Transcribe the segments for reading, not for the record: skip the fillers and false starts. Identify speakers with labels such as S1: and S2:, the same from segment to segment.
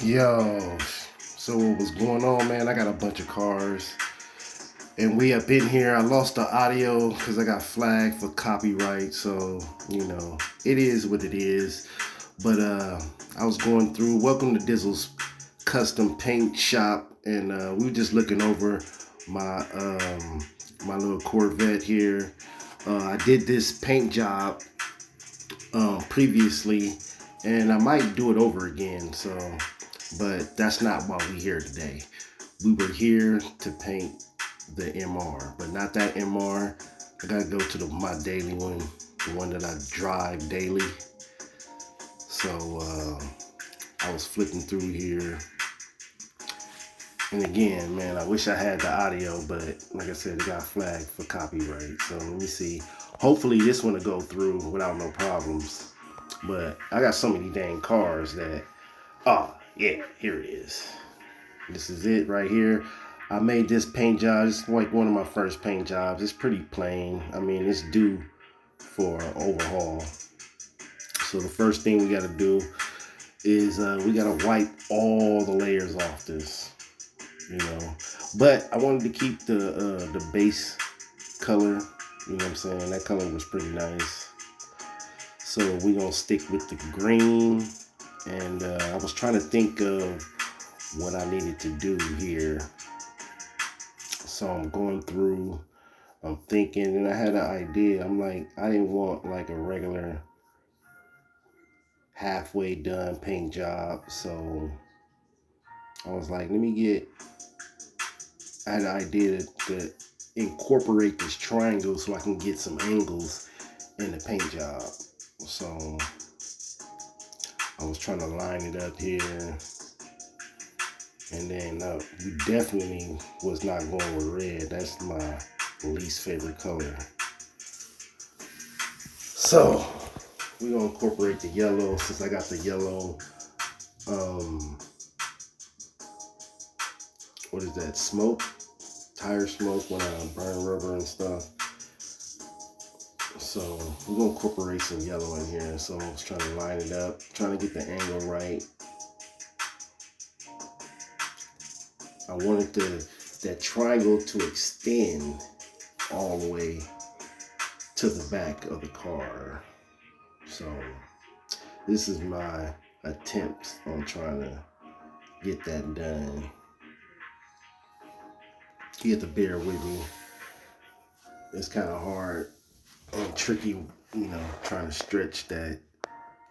S1: Yo, so what was going on, man? I got a bunch of cars, and we up in here. I lost the audio because I got flagged for copyright. So it is what it is. But I was going through. Welcome to Dizzle's custom paint shop, and we were just looking over my my little Corvette here. I did this paint job previously, and I might do it over again. So, but that's not why we here today. We were here to paint the MR, but not that MR. I gotta go to my daily one, the one that I drive daily. So I was flipping through here, and again, man, I wish I had the audio, but like I said, it got flagged for copyright. So let me see. Hopefully, this one will go through without no problems. But I got so many dang cars that, oh yeah, here it is. This is it right here. I made this paint job. It's like one of my first paint jobs. It's pretty plain. I mean, it's due for an overhaul. So the first thing we got to do is we got to wipe all the layers off this. But I wanted to keep the base color. You know what I'm saying? That color was pretty nice. So we're gonna stick with the green, and I was trying to think of what I needed to do here. So I'm going through, I'm thinking, and I had an idea. I'm like, I didn't want like a regular halfway done paint job. So I was like, I had an idea to incorporate this triangle so I can get some angles in the paint job. So I was trying to line it up here. And then we definitely was not going with red. That's my least favorite color. So we're gonna incorporate the yellow since I got the yellow. What is that? Smoke, tire smoke when I burn rubber and stuff. So we're gonna incorporate some yellow in here. So I was trying to line it up, trying to get the angle right. I wanted that triangle to extend all the way to the back of the car. So this is my attempt on trying to get that done. You have to bear with me. It's kind of hard and tricky, trying to stretch that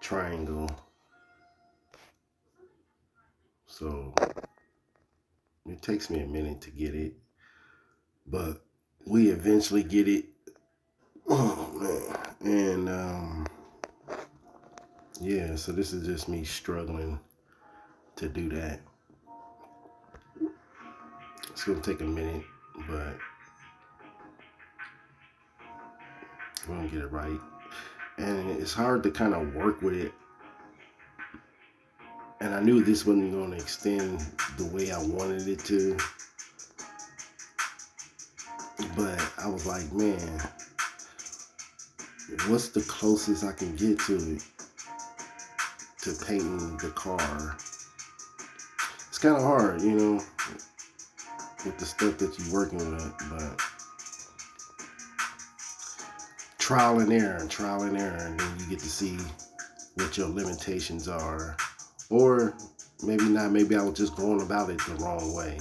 S1: triangle. So it takes me a minute to get it, but we eventually get it. Oh man. And yeah, so this is just me struggling to do that. It's gonna take a minute, but we're gonna get it right. And it's hard to kind of work with it. And I knew this wasn't gonna extend the way I wanted it to. But I was like, man, what's the closest I can get to painting the car? It's kind of hard, with the stuff that you're working with, but trial and error, and then you get to see what your limitations are. Or maybe not, maybe I was just going about it the wrong way.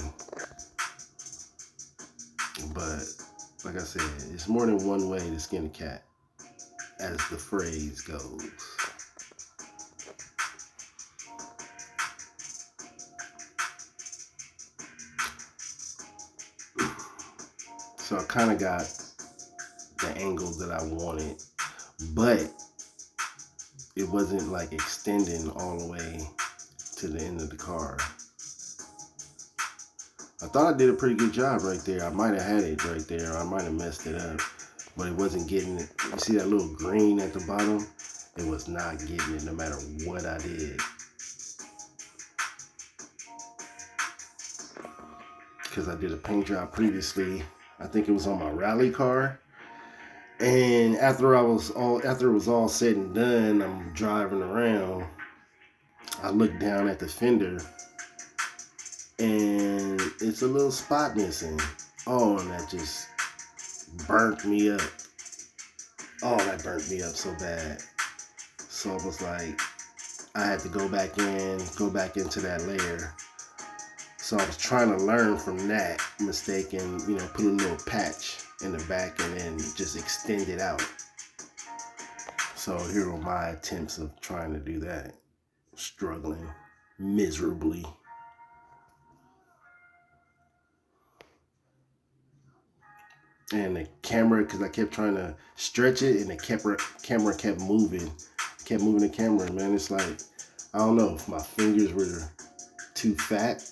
S1: But like I said, it's more than one way to skin a cat, as the phrase goes. So I kind of got the angle that I wanted, but it wasn't like extending all the way to the end of the car. I thought I did a pretty good job right there. I might have had it right there. I might have messed it up, but it wasn't getting it. You see that little green at the bottom? It was not getting it no matter what I did. Because I did a paint job previously. I think it was on my rally car. And after it was all said and done, I'm driving around, I look down at the fender and it's a little spot missing. Oh, and that just burnt me up. Oh, that burnt me up so bad. So it was like I had to go back into that layer. So I was trying to learn from that mistake and, put a little patch in the back and then just extend it out. So here are my attempts of trying to do that. Struggling miserably. And the camera, because I kept trying to stretch it and the camera kept moving. Kept moving the camera, man. It's like, I don't know if my fingers were too fat,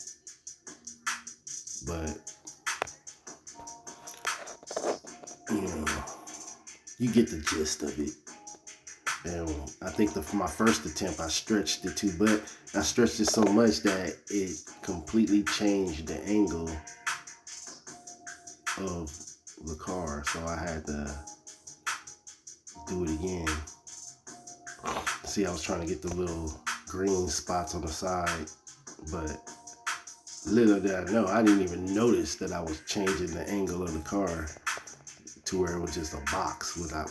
S1: but you get the gist of it. And I think for my first attempt, I stretched it too, but I stretched it so much that it completely changed the angle of the car. So I had to do it again. See, I was trying to get the little green spots on the side, but little did I know, I didn't even notice that I was changing the angle of the car to where it was just a box without.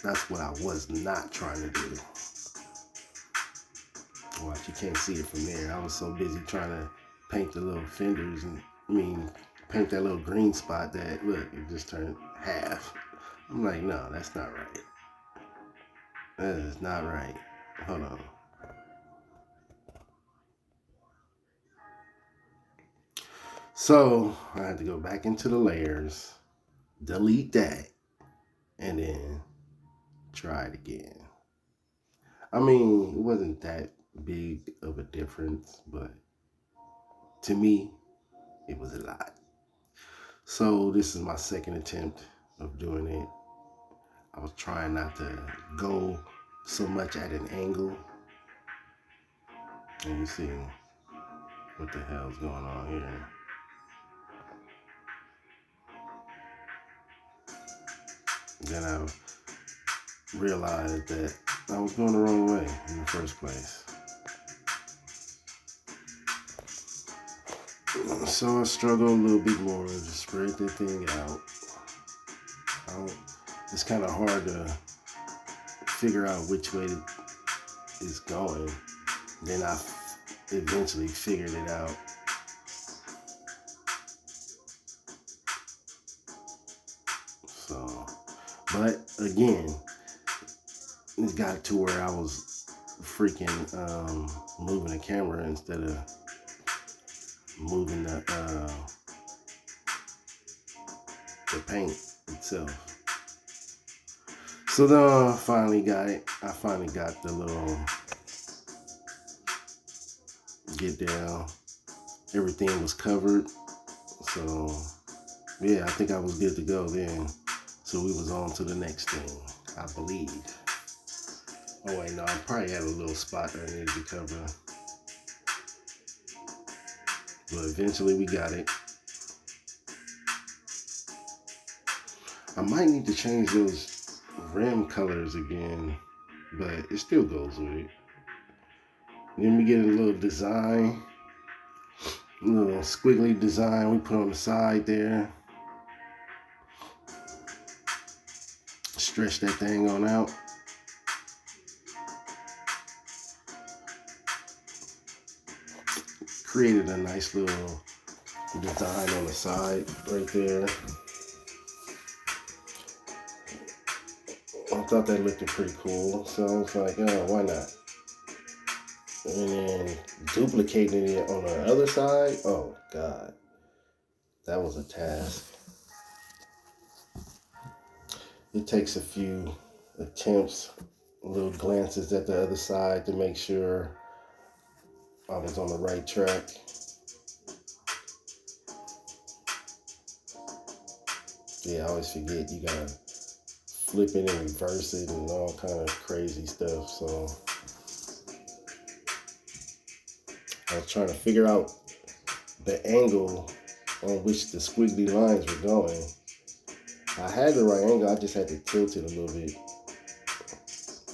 S1: That's what I was not trying to do. Watch, you can't see it from there. I was so busy trying to paint the little fenders paint that little green spot that, look, it just turned half. I'm like, no, that's not right. That is not right. Hold on. So I had to go back into the layers, delete that, and then try it again. I mean, it wasn't that big of a difference, but to me, it was a lot. So this is my second attempt of doing it. I was trying not to go so much at an angle. And you see what the hell's going on here. Then I realized that I was going the wrong way in the first place. So I struggled a little bit more to spread the thing out. It's kind of hard to figure out which way it's going. Then I eventually figured it out. So, but again, it got to where I was freaking moving the camera instead of moving the paint itself. So then I finally got it. I finally got the little get down. Everything was covered. So yeah, I think I was good to go then. So we was on to the next thing, I believe. Oh wait, no, I probably had a little spot that I needed to cover. But eventually we got it. I might need to change those rim colors again, but it still goes with it. Then we get a little design, a little squiggly design we put on the side there. Stretch that thing on out. Created a nice little design on the side right there. I thought that looked pretty cool, so I was like, oh, why not? And then duplicating it on the other side, oh God, that was a task. It takes a few attempts, little glances at the other side to make sure I was on the right track. Yeah, I always forget you gotta flip it and reverse it and all kind of crazy stuff. So I was trying to figure out the angle on which the squiggly lines were going. I had the right angle, I just had to tilt it a little bit,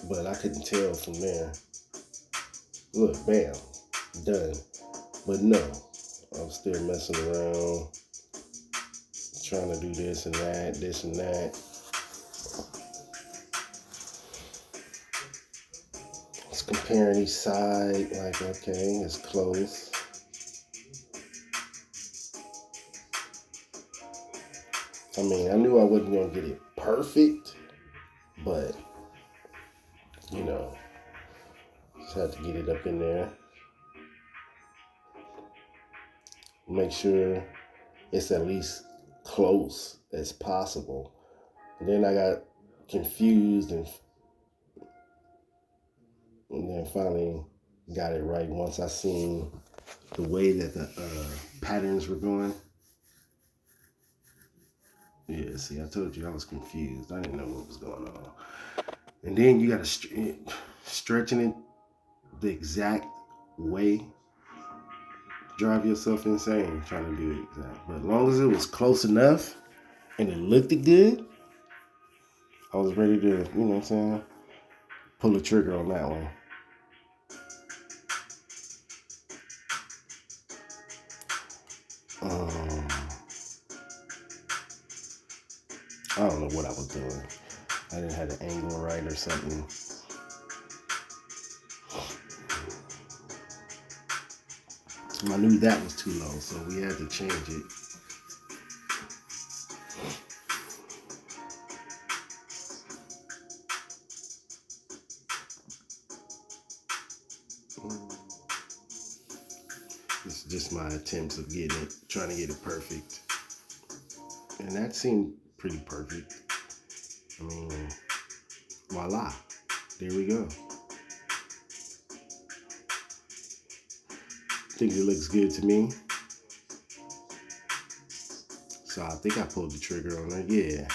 S1: but I couldn't tell from there. Look, bam, done. But no, I'm still messing around, trying to do this and that. Just comparing each side, like, okay, it's close. I mean, I knew I wasn't gonna get it perfect, but you know, just had to get it up in there. Make sure it's at least close as possible. And then I got confused and then finally got it right once I seen the way that the patterns were going. Yeah, see, I told you I was confused. I didn't know what was going on. And then you got to stretching it the exact way. Drive yourself insane trying to do it exact. But as long as it was close enough and it looked good, I was ready to, you know what I'm saying, pull the trigger on that one. I don't know what I was doing. I didn't have the angle right or something. I knew that was too low, so we had to change it. This is just my attempts of trying to get it perfect. And that seemed pretty perfect. I mean, voila. There we go. I think it looks good to me. So I think I pulled the trigger on it. Yeah.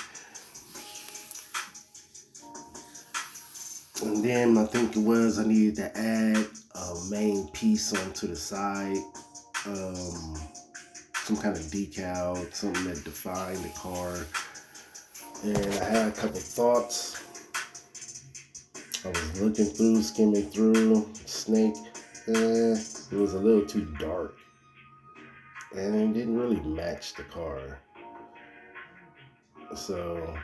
S1: And then I think it was I needed to add a main piece onto the side. Some kind of decal, something that defined the car. And I had a couple thoughts. I was looking through, skimming through, snake. It was a little too dark. And it didn't really match the car. So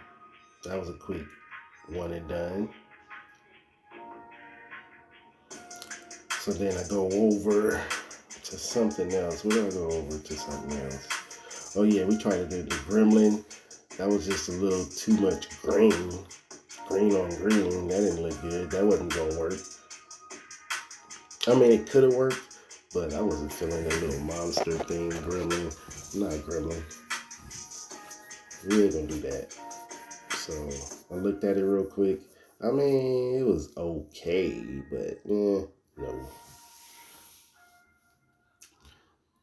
S1: that was a quick one and done. So then I go over to something else. What did I go over to something else? Oh yeah, we tried to do the gremlin. That was just a little too much green. Green on green. That didn't look good. That wasn't gonna work. I mean, it could have worked, but I wasn't feeling the little monster thing, gremlin. Not gremlin. We ain't gonna do that. So I looked at it real quick. I mean, it was okay, but no.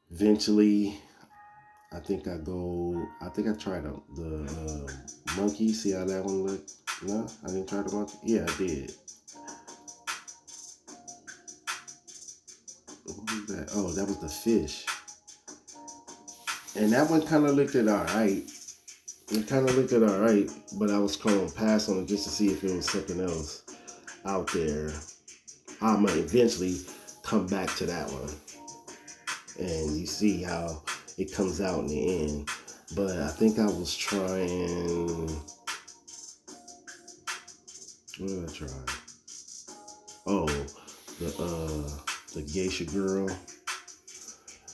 S1: Eventually, I think I tried the monkey. See how that one looked? No, I didn't try the monkey. Yeah, I did. What was that? Oh, that was the fish. And that one kind of looked at all right. It kind of looked at all right, but I was going to pass on it just to see if it was something else out there. I might eventually come back to that one. And you see how it comes out in the end. But I think I was trying... What did I try? Oh, the geisha girl.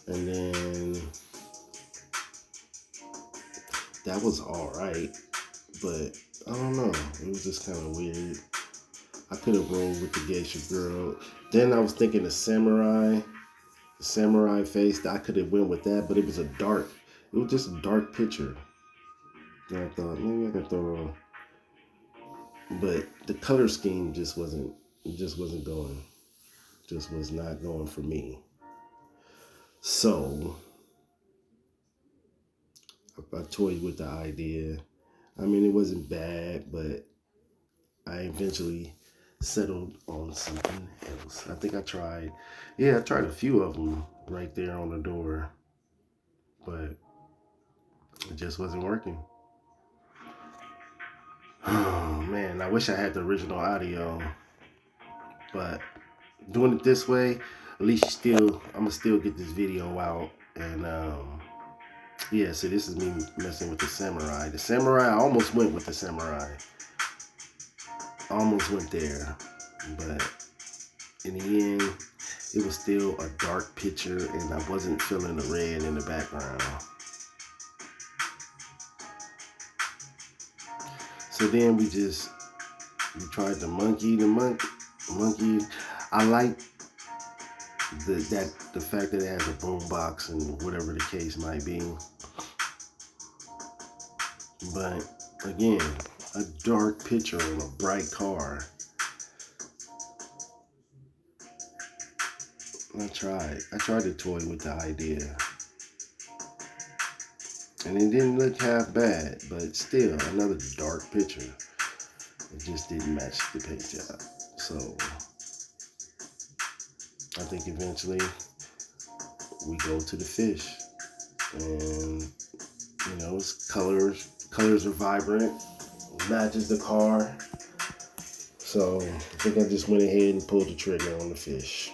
S1: And then that was alright. But I don't know. It was just kind of weird. I could have rolled with the geisha girl. Then I was thinking the samurai face. I could have went with that, but it was just a dark picture. Then I thought maybe I could throw on. But the color scheme just wasn't going. Just was not going for me. So I toyed with the idea. I mean, it wasn't bad, but I eventually settled on something else. I think I tried a few of them right there on the door, but it just wasn't working. Oh man, I wish I had the original audio, but doing it this way, at least I'm gonna still get this video out. And yeah, so this is me messing with the Samurai. The Samurai, I almost went with the Samurai. Almost went there, but in the end, it was still a dark picture, and I wasn't feeling the red in the background. So then we tried the monkey. I like the fact that it has a boom box and whatever the case might be. But again, a dark picture on a bright car. I tried to toy with the idea. And it didn't look half bad, but still, another dark picture. It just didn't match the paint job. So, I think eventually we go to the fish. And, you know, it's colors are vibrant, matches the car. So, I think I just went ahead and pulled the trigger on the fish.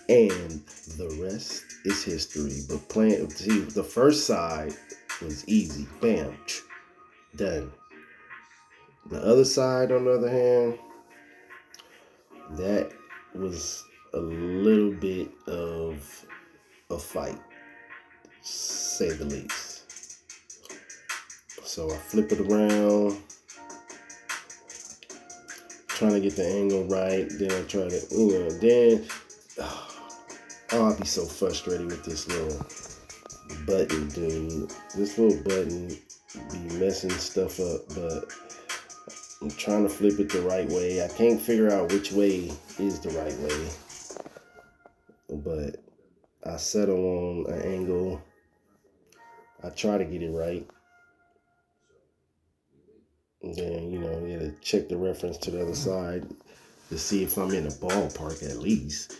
S1: And the rest is history. But see, the first side was easy. Bam. Done. The other side, on the other hand, that was a little bit of a fight, say the least. So I flip it around, trying to get the angle right. Then I try to, I'll be so frustrated with this little button, dude. This little button be messing stuff up, but I'm trying to flip it the right way. I can't figure out which way is the right way. But I settle on an angle. I try to get it right. And then, you gotta check the reference to the other side to see if I'm in a ballpark at least.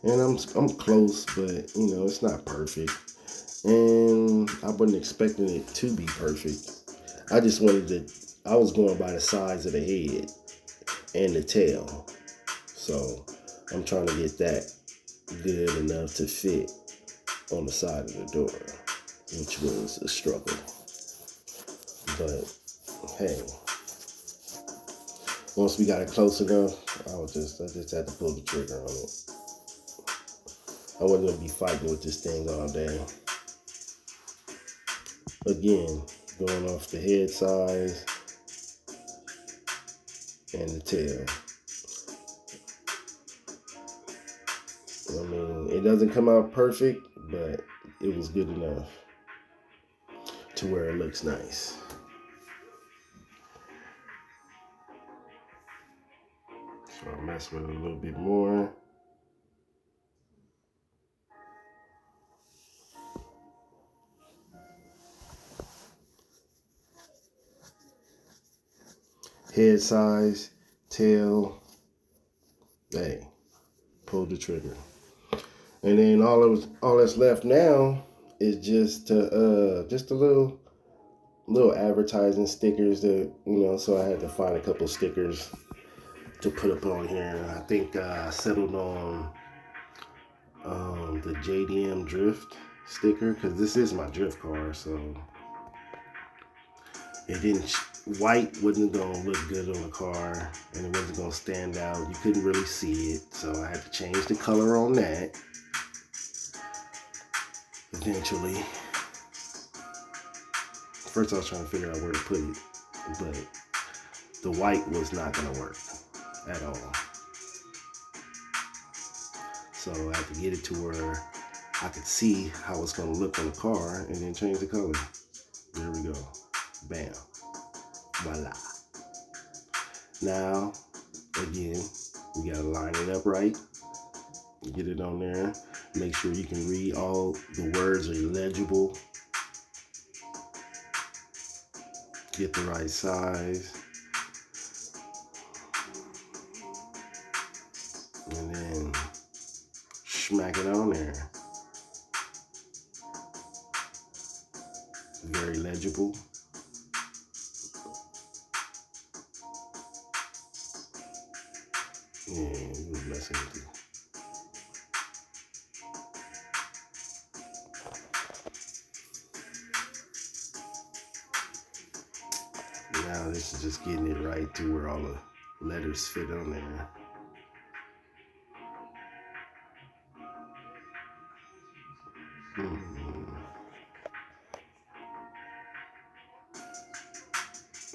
S1: And I'm close, but it's not perfect. And I wasn't expecting it to be perfect. I was going by the size of the head and the tail. So I'm trying to get that good enough to fit on the side of the door, which was a struggle. But hey, once we got it close enough, I just had to pull the trigger on it. I wasn't gonna be fighting with this thing all day. Again, going off the head size and the tail. I mean, it doesn't come out perfect, but it was good enough to where it looks nice. So I mess with it a little bit more. Head size, tail, hey, pull the trigger. And then all that's left now is just a little advertising stickers that, so I had to find a couple stickers to put up on here. I think I settled on the JDM Drift sticker, because this is my drift car, so white wasn't gonna look good on the car, and it wasn't gonna stand out. You couldn't really see it, so I had to change the color on that eventually. First I was trying to figure out where to put it, but the white was not gonna work at all. So I had to get it to where I could see how it's gonna look on the car and then change the color. There we go. Bam. Voila. Now, again, we gotta line it up right. Get it on there. Make sure you can read all the words are legible. Get the right size. And then smack it on there. Very legible. Now this is just getting it right to where all the letters fit on there.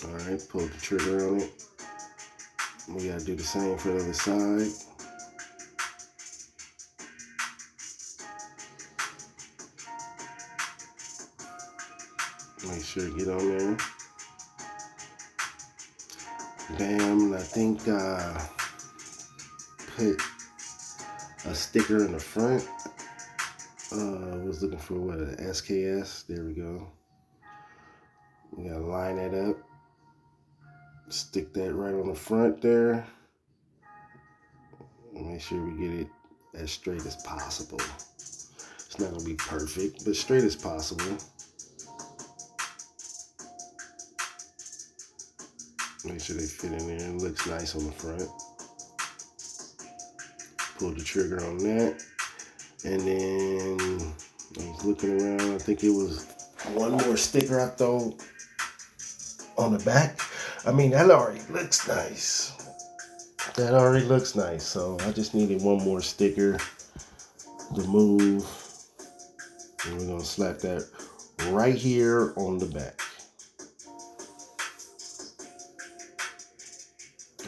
S1: Alright, pull the trigger on it. We gotta do the same for the other side. Make sure to get on there. Damn, I think I put a sticker in the front. I was looking for what, an SKS. There we go. We gotta line that up. Stick that right on the front there. Make sure we get it as straight as possible. It's not gonna be perfect, but straight as possible. Make sure they fit in there. It looks nice on the front. Pull the trigger on that. And then I was looking around. I think it was one more sticker I throw on the back. I mean, that already looks nice. That already looks nice. So I just needed one more sticker to move. And we're going to slap that right here on the back.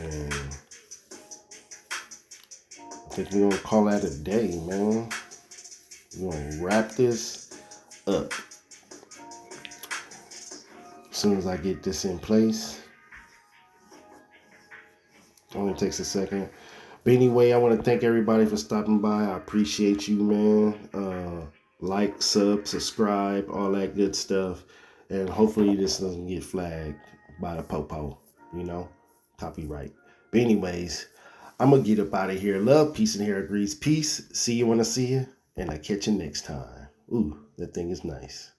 S1: And I think we're going to call that a day, man. We're going to wrap this up. As soon as I get this in place. Only takes a second. But anyway, I want to thank everybody for stopping by. I appreciate you, man. Like, subscribe, all that good stuff. And hopefully this doesn't get flagged by the popo, you know, copyright. But anyways, I'm going to get up out of here. Love, peace, and hair grease. Peace. See you when I see you. And I catch you next time. Ooh, that thing is nice.